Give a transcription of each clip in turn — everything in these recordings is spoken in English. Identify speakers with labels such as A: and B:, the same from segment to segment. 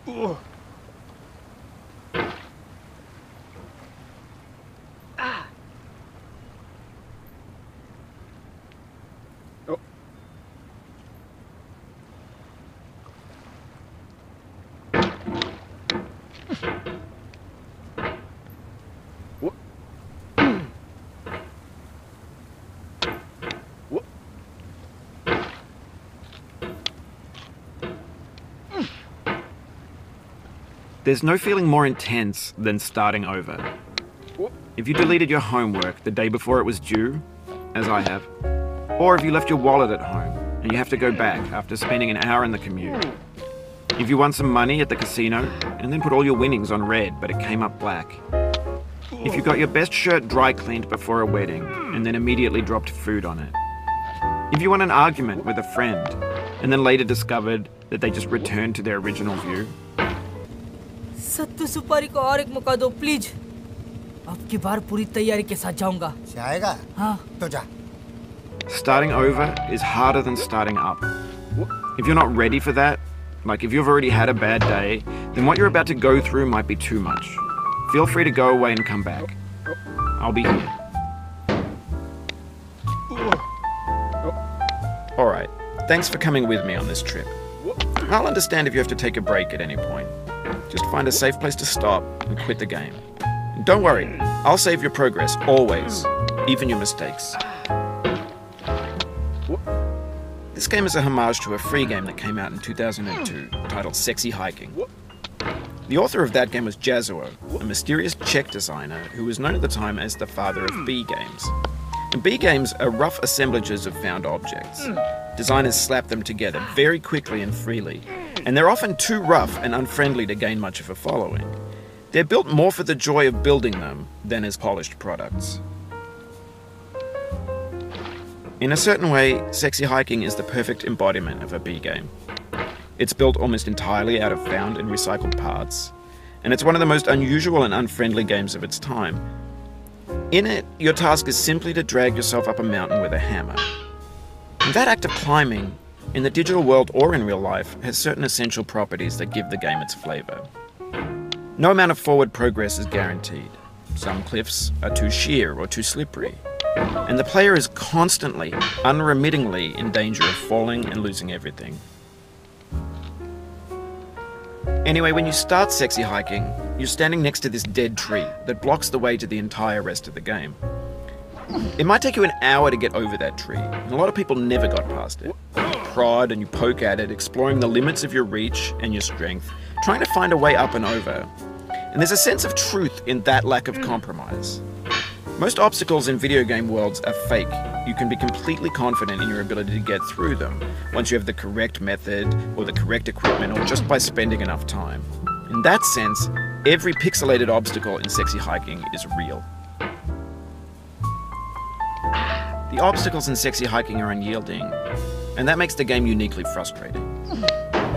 A: Ugh. Ah. Oh. What? What?
B: There's no feeling more intense than starting over. If you deleted your homework the day before it was due, as I have, or if you left your wallet at home and you have to go back after spending an hour in the commute. If you won some money at the casino and then put all your winnings on red but it came up black. If you got your best shirt dry cleaned before a wedding and then immediately dropped food on it. If you won an argument with a friend and then later discovered that they just returned to their original view.
C: सत्तू सुपारी को और एक मौका दो please. अब की बार पूरी तैयारी के साथ जाऊंगा।
D: जाएगा?
C: हाँ।
D: तो जा।
B: Starting over is harder than starting up. If you're not ready for that, like if you've already had a bad day, then what you're about to go through might be too much. Feel free to go away and come back. I'll be here. Alright, thanks for coming with me on this trip. I'll understand if you have to take a break at any point. Just find a safe place to stop and quit the game. And don't worry, I'll save your progress, always, even your mistakes. This game is a homage to a free game that came out in 2002 titled Sexy Hiking. The author of that game was Jazuo, a mysterious Czech designer who was known at the time as the father of B games. And B games are rough assemblages of found objects. Designers slap them together very quickly and freely, and they're often too rough and unfriendly to gain much of a following. They're built more for the joy of building them than as polished products. In a certain way, Sexy Hiking is the perfect embodiment of a B game. It's built almost entirely out of found and recycled parts, and it's one of the most unusual and unfriendly games of its time. In it, your task is simply to drag yourself up a mountain with a hammer. And that act of climbing, in the digital world or in real life, has certain essential properties that give the game its flavour. No amount of forward progress is guaranteed. Some cliffs are too sheer or too slippery, and the player is constantly, unremittingly in danger of falling and losing everything. Anyway, when you start Sexy Hiking, you're standing next to this dead tree that blocks the way to the entire rest of the game. It might take you an hour to get over that tree, and a lot of people never got past it. You prod and you poke at it, exploring the limits of your reach and your strength, trying to find a way up and over. And there's a sense of truth in that lack of compromise. Most obstacles in video game worlds are fake. You can be completely confident in your ability to get through them once you have the correct method or the correct equipment or just by spending enough time. In that sense, every pixelated obstacle in Sexy Hiking is real. The obstacles in Sexy Hiking are unyielding, and that makes the game uniquely frustrating.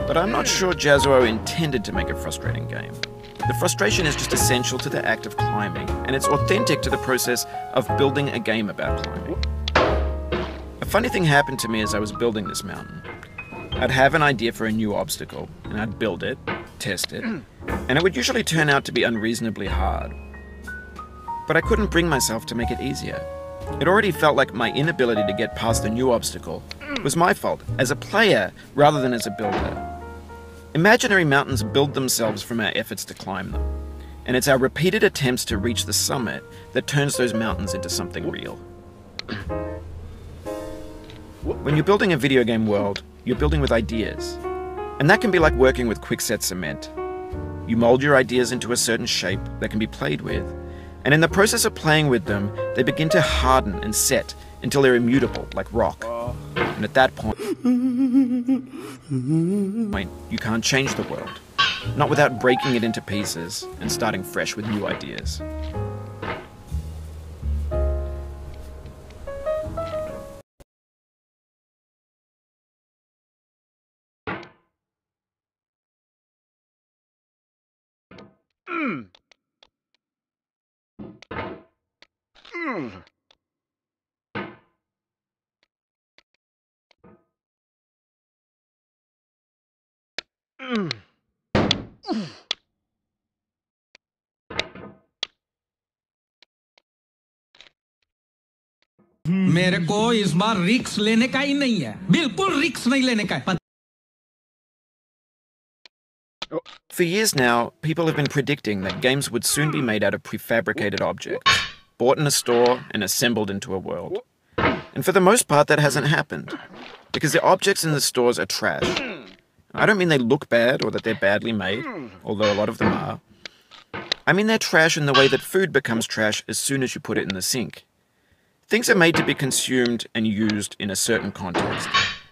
B: But I'm not sure Jazuo intended to make a frustrating game. The frustration is just essential to the act of climbing, and it's authentic to the process of building a game about climbing. A funny thing happened to me as I was building this mountain. I'd have an idea for a new obstacle, and I'd build it, test it, and it would usually turn out to be unreasonably hard. But I couldn't bring myself to make it easier. It already felt like my inability to get past the new obstacle was my fault, as a player rather than as a builder. Imaginary mountains build themselves from our efforts to climb them, and it's our repeated attempts to reach the summit that turns those mountains into something real. When you're building a video game world, you're building with ideas, and that can be like working with quickset cement. You mold your ideas into a certain shape that can be played with, and in the process of playing with them, they begin to harden and set until they're immutable, like rock. And at that point, you can't change the world. Not without breaking it into pieces and starting fresh with new ideas.
D: मेरे को इस बार रिक्स लेने का ही नहीं है, बिल्कुल रिक्स नहीं लेने का है।
B: For years now, people have been predicting that games would soon be made out of prefabricated objects, bought in a store and assembled into a world. And for the most part, that hasn't happened, because the objects in the stores are trash. I don't mean they look bad or that they're badly made, although a lot of them are. I mean they're trash in the way that food becomes trash as soon as you put it in the sink. Things are made to be consumed and used in a certain context,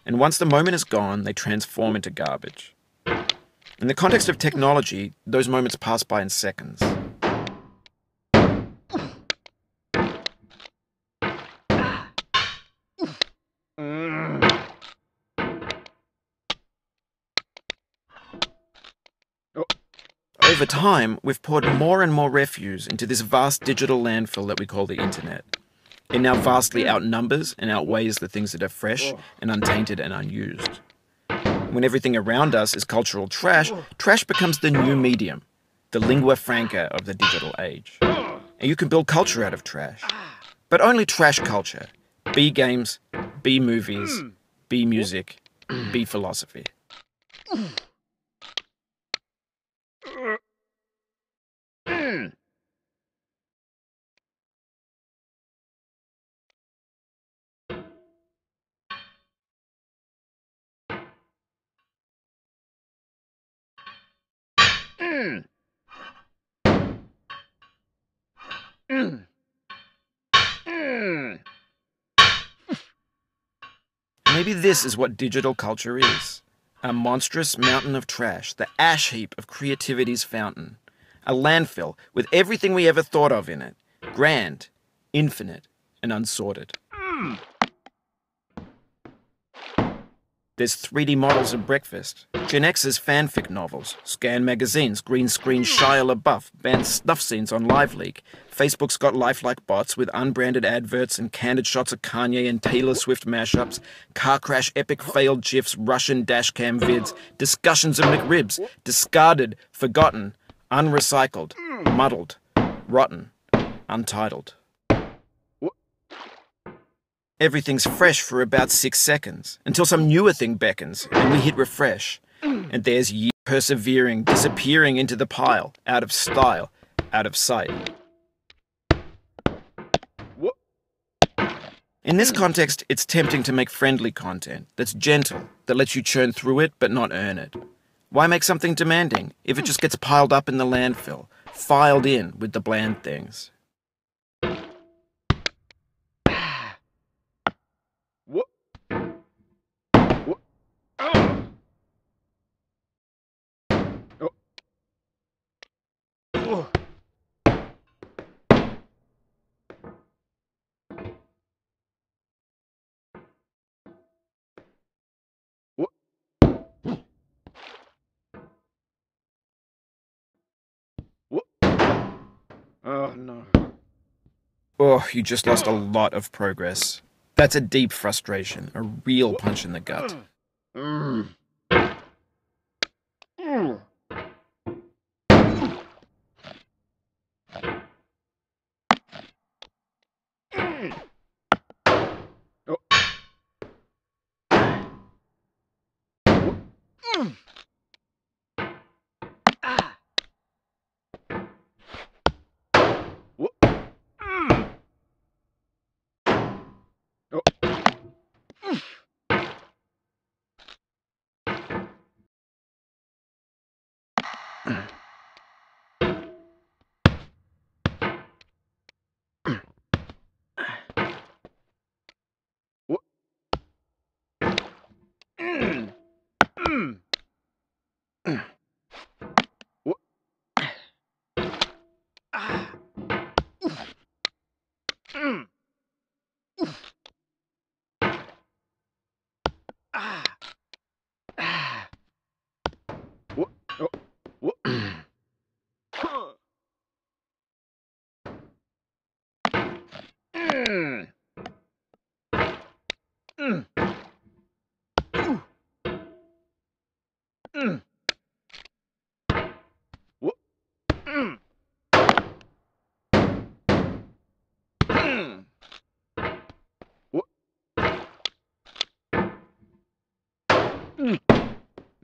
B: and once the moment is gone, they transform into garbage. In the context of technology, those moments pass by in seconds. Over time, we've poured more and more refuse into this vast digital landfill that we call the internet. It now vastly outnumbers and outweighs the things that are fresh and untainted and unused. When everything around us is cultural trash, trash becomes the new medium, the lingua franca of the digital age. And you can build culture out of trash. But only trash culture. B games, B movies, B music, B philosophy. Maybe this is what digital culture is. A monstrous mountain of trash, the ash heap of creativity's fountain. A landfill with everything we ever thought of in it. Grand, infinite, and unsorted. There's 3D models of breakfast, Gen X's fanfic novels, scan magazines, green screen Shia LaBeouf, banned snuff scenes on LiveLeak. Facebook's got lifelike bots with unbranded adverts and candid shots of Kanye and Taylor Swift mashups, car crash epic failed GIFs, Russian dashcam vids, discussions of McRibs, discarded, forgotten, unrecycled, muddled, rotten, untitled. Everything's fresh for about 6 seconds, until some newer thing beckons, and we hit refresh. And there's years persevering, disappearing into the pile, out of style, out of sight. In this context, it's tempting to make friendly content that's gentle, that lets you churn through it but not earn it. Why make something demanding if it just gets piled up in the landfill, filed in with the bland things?
A: Oh, no.
B: Oh, you just lost a lot of progress. That's a deep frustration, a real punch in the gut.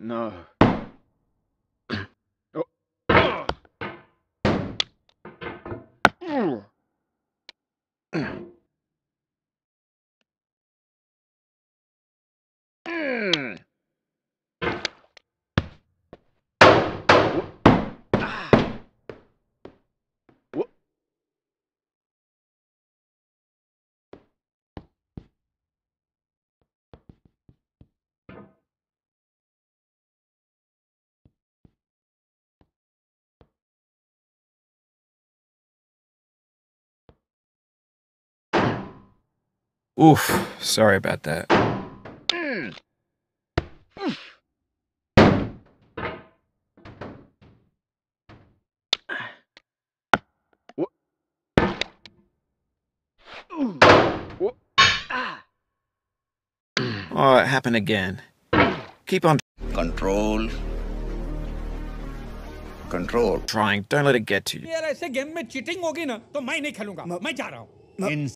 A: No.
B: Oof, sorry about that. Oh, it happened again. Keep on
E: Control. Control.
B: trying. Don't let it get to you.
D: यार ऐसे game में cheating होगी ना तो मैं नहीं खेलूंगा मैं जा रहा हूँ